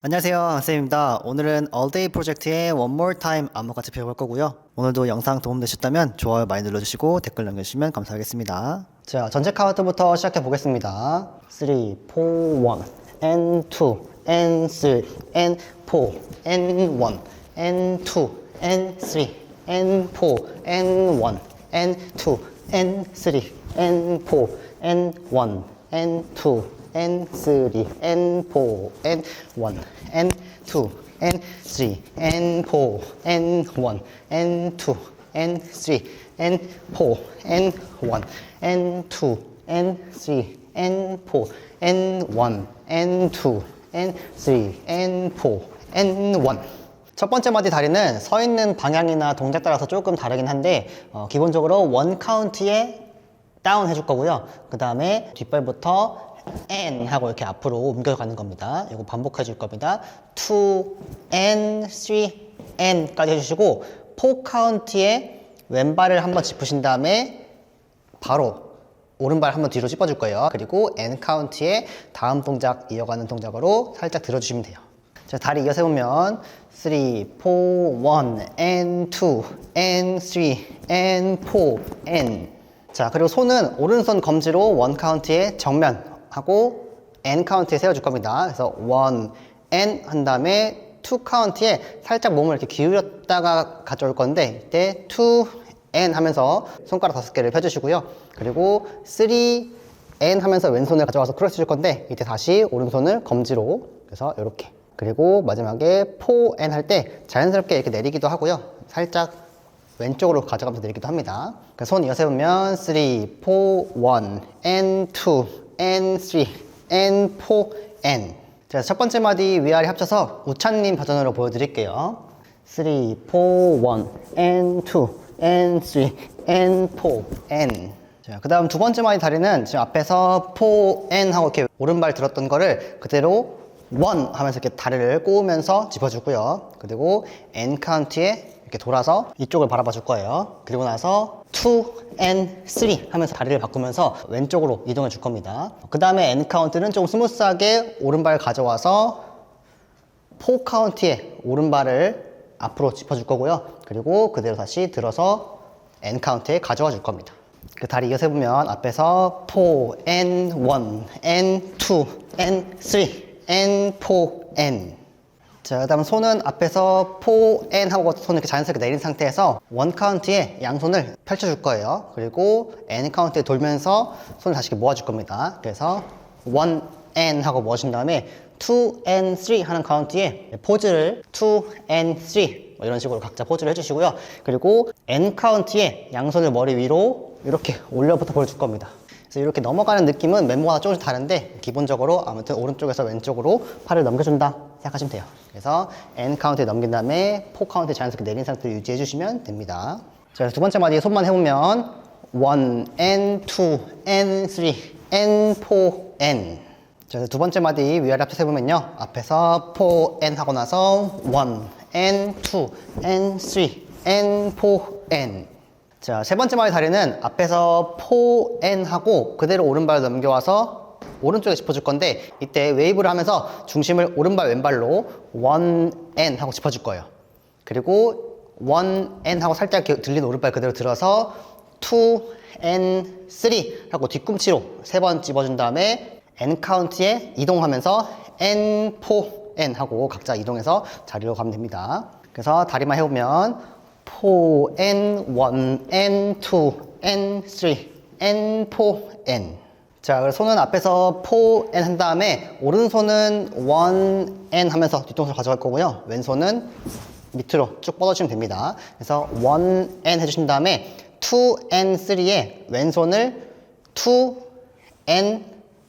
안녕하세요, 쌤입니다. 오늘은 All Day 프로젝트의 One More Time 안무 같이 배워볼 거고요. 오늘도 영상 도움되셨다면 좋아요 많이 눌러주시고 댓글 남겨주시면 감사하겠습니다. 자, 전체 카운트부터 시작해 보겠습니다. 3, 4, 1, and 2, and 3, and 4, and 1, and 2, and 3, and 4, and 1, and 2, and 3, and 4, and 1, and 2, and 3, and 4, and 1, and 2, and 3, and 4, and 1, and 2, and 3, and 4, and 1, and 2, and 3, and 4, and 1, and 2, and 3, and 4, and 1. 첫 번째 마디 다리는 서 있는 방향이나 동작 따라서 조금 다르긴 한데 기본적으로 원 카운트에 다운 해줄 거고요. 그 다음에 뒷발부터 and 하고 이렇게 앞으로 옮겨가는 겁니다. 이거 반복해 줄 겁니다. 2 and 3 and까지 해주시고 4 카운트에 왼발을 한번 짚으신 다음에 바로 오른발 한번 뒤로 짚어줄 거예요. 그리고 and 카운트에 다음 동작 이어가는 동작으로 살짝 들어주시면 돼요. 자, 다리 이어서 해보면 3, 4, 1 and 2 and 3 and 4 and 자, 그리고 손은 오른손 검지로 원 카운트에 정면 하고 N 카운트에 세워줄 겁니다. 그래서 1 N 한 다음에 2 카운트에 살짝 몸을 이렇게 기울였다가 가져올 건데 이때 2 N 하면서 손가락 5개를 펴주시고요. 그리고 3 N 하면서 왼손을 가져와서 크로스 줄 건데 이때 다시 오른손을 검지로 그래서 이렇게 그리고 마지막에 4 N 할 때 자연스럽게 이렇게 내리기도 하고요. 살짝 왼쪽으로 가져가면서 내리기도 합니다. 손 이어서 해보면 3, 4, 1 and 2 and 3 and 4 and 자, 첫 번째 마디 위아래 합쳐서 우찬님 버전으로 보여드릴게요. 3, 4, 1 and 2 and 3 and 4 and 자, 그 다음 두 번째 마디 다리는 지금 앞에서 4 and 하고 이렇게 오른발 들었던 거를 그대로 1 하면서 이렇게 다리를 꼬으면서 짚어주고요. 그리고 N 카운트에 이렇게 돌아서 이쪽을 바라봐 줄 거예요. 그리고 나서 2 and 3 하면서 다리를 바꾸면서 왼쪽으로 이동해 줄 겁니다. 그 다음에 N 카운트는 좀 스무스하게 오른발 가져와서 4 카운트에 오른발을 앞으로 짚어줄 거고요. 그리고 그대로 다시 들어서 N 카운트에 가져와 줄 겁니다. 그 다리 이어서 해보면 앞에서 4 and 1 and 2 and 3 and 4 and 자, 그 다음 손은 앞에서 4 and 하고 손을 이렇게 자연스럽게 내린 상태에서 원 카운트에 양손을 펼쳐줄 거예요. 그리고 N 카운트에 돌면서 손을 다시 이렇게 모아줄 겁니다. 그래서 1 and 하고 모아준 다음에 2 and 3 하는 카운트에 포즈를 2 and 3 뭐 이런 식으로 각자 포즈를 해주시고요. 그리고 N 카운트에 양손을 머리 위로 이렇게 올려부터 보여줄 겁니다. 그래서 이렇게 넘어가는 느낌은 멤버마다 조금씩 다른데 기본적으로 아무튼 오른쪽에서 왼쪽으로 팔을 넘겨준다 생각하시면 돼요. 그래서 N 카운트에 넘긴 다음에 4 카운트에 자연스럽게 내린 상태로 유지해 주시면 됩니다. 자, 두 번째 마디 손만 해보면 1 and 2 and 3 and 4 and 자, 두 번째 마디 위아래 합쳐서 해보면요. 앞에서 4 and 하고 나서 1 and 2 and 3 and 4 and 자, 세 번째 마디 다리는 앞에서 4 and 하고 그대로 오른발을 넘겨와서 오른쪽에 짚어줄 건데 이때 웨이브를 하면서 중심을 오른발 왼발로 1 and 하고 짚어줄 거예요. 그리고 1 and 하고 살짝 들린 오른발 그대로 들어서 2 and 3 하고 뒤꿈치로 3번 찝어준 다음에 N 카운트에 이동하면서 and 4 and 하고 각자 이동해서 자리로 가면 됩니다. 그래서 다리만 해보면 4 and 1 and 2 and 3 and 4 and 자, 그래서 손은 앞에서 4 and 한 다음에 오른손은 1 and 하면서 뒤통수를 가져갈 거고요. 왼손은 밑으로 쭉 뻗어주시면 됩니다. 그래서 1 and 해주신 다음에 2 and 3에 왼손을 2 and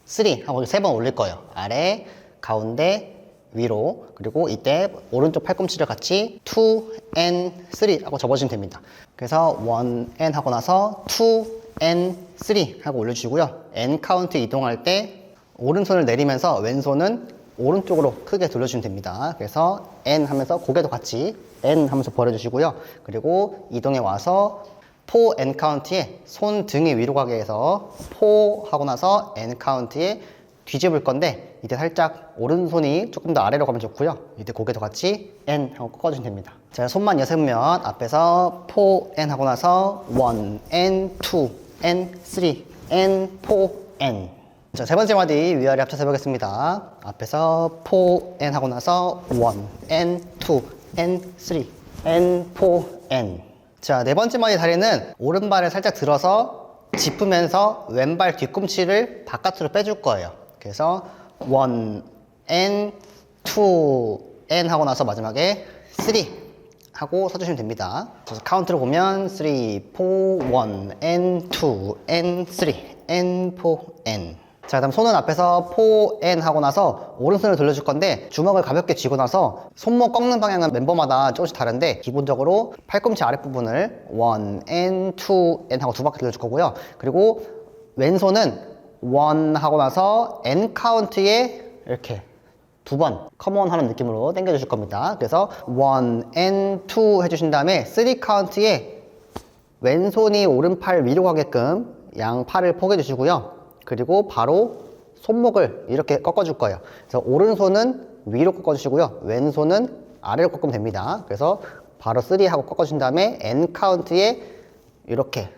3 하고 3번 올릴 거예요. 아래, 가운데, 위로. 그리고 이때 오른쪽 팔꿈치를 같이 2 and 3 하고 접어주시면 됩니다. 그래서 1 and 하고 나서 2 and 3 하고 올려주시고요. N 카운트 이동할 때 오른손을 내리면서 왼손은 오른쪽으로 크게 돌려주시면 됩니다. 그래서 N 하면서 고개도 같이 N 하면서 벌어주시고요. 그리고 이동해 와서 4 N 카운트에 손 등이 위로 가게 해서 4 하고 나서 N 카운트에 뒤집을 건데 이때 살짝 오른손이 조금 더 아래로 가면 좋고요. 이때 고개도 같이 N 하고 꺾어주시면 됩니다. 자, 손만 여세우면 앞에서 4N 하고 나서 1, N, 2, N, 3, N, 4, N. 자, 세 번째 마디 위아래 합쳐서 해보겠습니다. 앞에서 4N 하고 나서 1, N, 2, N, 3, N, 4, N. 자, 네 번째 마디 다리는 오른발을 살짝 들어서 짚으면서 왼발 뒤꿈치를 바깥으로 빼줄 거예요. 그래서 1, N, 2, N 하고 나서 마지막에 3 하고 서주시면 됩니다. 그래서 카운트를 보면 3, 4, 1, N, 2, N, 3, N, 4, N. 자, 그다음 손은 앞에서 4N 하고 나서 오른손을 돌려줄 건데 주먹을 가볍게 쥐고 나서 손목 꺾는 방향은 멤버마다 조금씩 다른데 기본적으로 팔꿈치 아랫부분을 1N, 2N 하고 두 바퀴 돌려줄 거고요. 그리고 왼손은 1 하고 나서 N 카운트에 이렇게 두 번 컴온 하는 느낌으로 당겨 주실 겁니다. 그래서 1N, 2 해주신 다음에 3 카운트에 왼손이 오른팔 위로 가게끔 양 팔을 포개 주시고요. 그리고 바로 손목을 이렇게 꺾어줄 거예요. 그래서 오른손은 위로 꺾어주시고요. 왼손은 아래로 꺾으면 됩니다. 그래서 바로 3 하고 꺾어준 다음에 N 카운트에 이렇게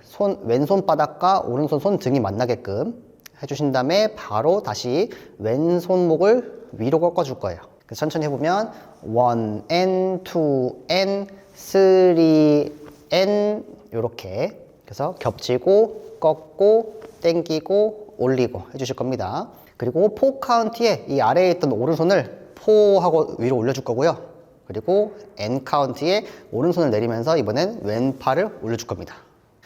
왼손 바닥과 오른손 손등이 만나게끔 해주신 다음에 바로 다시 왼손목을 위로 꺾어줄 거예요. 그래서 천천히 해보면 1, N, 2, N, 3, N 이렇게 그래서 겹치고 꺾고 당기고 올리고 해주실 겁니다. 그리고 4 카운트에 이 아래에 있던 오른손을 4 하고 위로 올려줄 거고요. 그리고 N 카운트에 오른손을 내리면서 이번엔 왼팔을 올려줄 겁니다.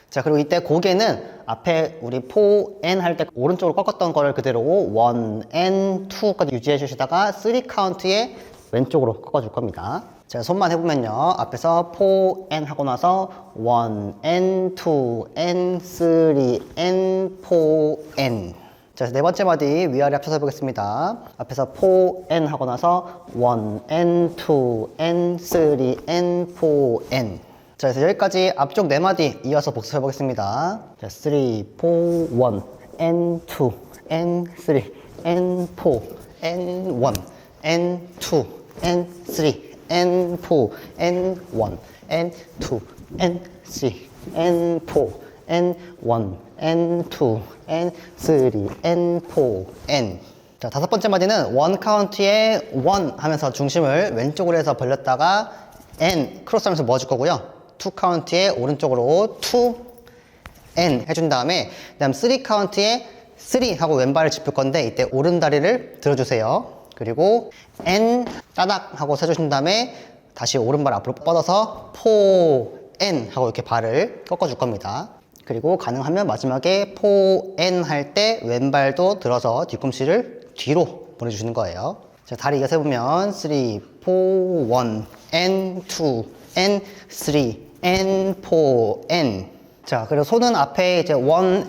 자, 그리고 이때 고개는 앞에 우리 4N 할 때 오른쪽으로 꺾었던 거를 그대로 1N, 2까지 유지해 주시다가 3 카운트에 왼쪽으로 꺾어줄 겁니다. 자, 손만 해보면요. 앞에서 4N 하고 나서 1N, 2N, 3N, 4N. 자, 네 번째 마디 위아래 합쳐서 해보겠습니다. 앞에서 4N 하고 나서 1N, 2N, 3N, 4N. 자, 그래서 여기까지 앞쪽 네 마디 이어서 복습해 보겠습니다. 자, 3, 4, 1, N, 2, N, 3, N, 4, N, 1, N, 2, N, 3, N, 4, N, 1, N, 2, N, 3, N, 4, N, 1, N, 2, N, 3, N, 4, N. 자, 다섯 번째 마디는 원 카운트에 1 하면서 중심을 왼쪽으로 해서 벌렸다가 N 크로스 하면서 모아줄 거고요. 2 카운트에 오른쪽으로 2N 해준 다음에 그다음 3 카운트에 3 하고 왼발을 짚을 건데 이때 오른 다리를 들어주세요. 그리고 N 따닥 하고 세주신 다음에 다시 오른발 앞으로 뻗어서 4N 하고 이렇게 발을 꺾어줄 겁니다. 그리고 가능하면 마지막에 4N 할 때 왼발도 들어서 뒤꿈치를 뒤로 보내주시는 거예요. 자, 다리 이어서 해보면 3, 4, 1, N, 2, N, 3, N, 4, N. 자, 그리고 손은 앞에 이제 1,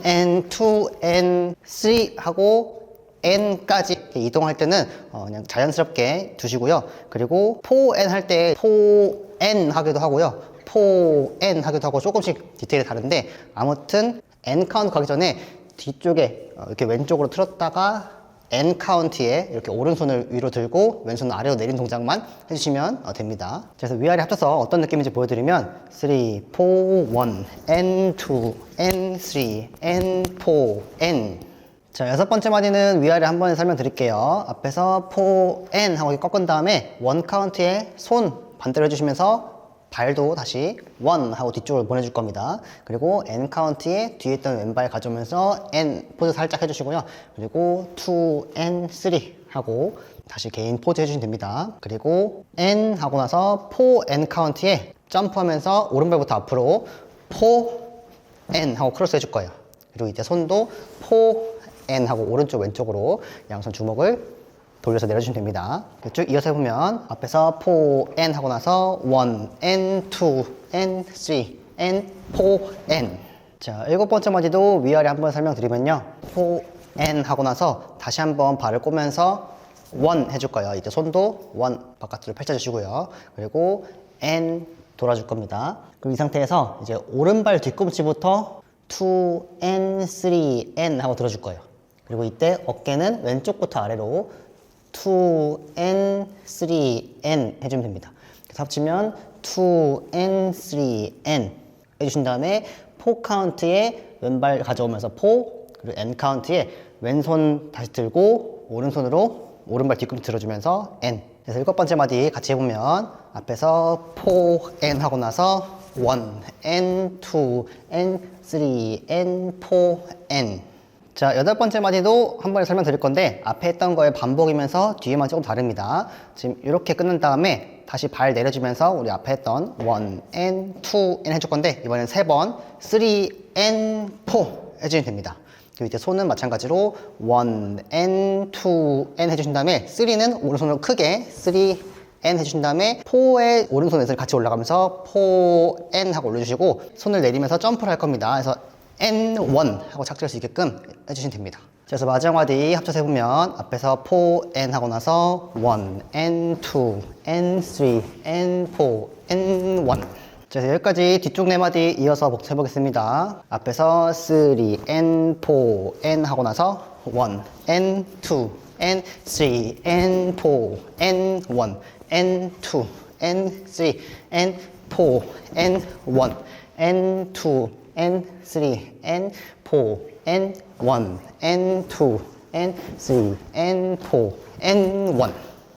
N, 2, N, 3 하고 N까지 이동할 때는 그냥 자연스럽게 두시고요. 그리고 4N 할 때 4N 하기도 하고요. 4N 하기도 하고 조금씩 디테일이 다른데 아무튼 N 카운트 가기 전에 뒤쪽에 이렇게 왼쪽으로 틀었다가 N 카운트에 이렇게 오른손을 위로 들고 왼손을 아래로 내린 동작만 해주시면 됩니다. 그래서 위아래 합쳐서 어떤 느낌인지 보여드리면 3, 4, 1, N, 2, N, 3, N, 4, N. 자, 여섯 번째 마디는 위아래 한 번 설명드릴게요. 앞에서 4N 하고 꺾은 다음에 1 카운트에 손 반대로 해주시면서 발도 다시 1 하고 뒤쪽으로 보내줄 겁니다. 그리고 N 카운트에 뒤에 있던 왼발 가져오면서 N 포즈 살짝 해주시고요. 그리고 2N, 3 하고 다시 개인 포즈 해주시면 됩니다. 그리고 N 하고 나서 4N 카운트에 점프하면서 오른발부터 앞으로 4N 하고 크로스 해줄 거예요. 그리고 이제 손도 4N 하고 오른쪽 왼쪽으로 양손 주먹을 돌려서 내려주시면 됩니다. 쭉 이어서 해보면 앞에서 4N 하고 나서 1N, 2N, 3N, 4N. 자, 일곱 번째 마디도 위아래 한번 설명드리면요. 4N 하고 나서 다시 한번 발을 꼬면서 1 해줄 거예요. 이때 손도 1 바깥으로 펼쳐주시고요. 그리고 N 돌아줄 겁니다. 그럼 이 상태에서 이제 오른발 뒤꿈치부터 2N, 3N 하고 들어줄 거예요. 그리고 이때 어깨는 왼쪽부터 아래로 2N, 3N 해주면 됩니다. 그래서 합치면 2N, 3N 해주신 다음에 4 카운트에 왼발 가져오면서 4, 그리고 N 카운트에 왼손 다시 들고 오른손으로 오른발 뒤꿈치 들어주면서 N. 그래서 7번째 마디 같이 해보면 앞에서 4N 하고 나서 1N, 2N, 3N, 4N. 자, 8번째 마디도 한 번에 설명드릴 건데 앞에 했던 거의 반복이면서 뒤에만 조금 다릅니다. 지금 이렇게 끊은 다음에 다시 발 내려주면서 우리 앞에 했던 1N, 2N 해줄 건데 이번엔 3번 3N, 4 해주시면 됩니다. 그리고 이제 손은 마찬가지로 1N, 2N 해주신 다음에 3는 오른손으로 크게 3N 해주신 다음에 4의 오른손 왼손이 같이 올라가면서 4N 하고 올려주시고 손을 내리면서 점프를 할 겁니다. 그래서 N1 하고 착지할 수 있게끔 해주시면 됩니다. 그래서 마지막 마디 합쳐서 해보면 앞에서 4N 하고 나서 1, N2, N3, N4, N1. 자, 여기까지 뒤쪽 4마디 이어서 복습해보겠습니다. 앞에서 3N, 4N 하고 나서 1, N2, N3, N4, N1, N2, N3, N4, N1, N2, N3, N4, N1, N2, N3, N4, N1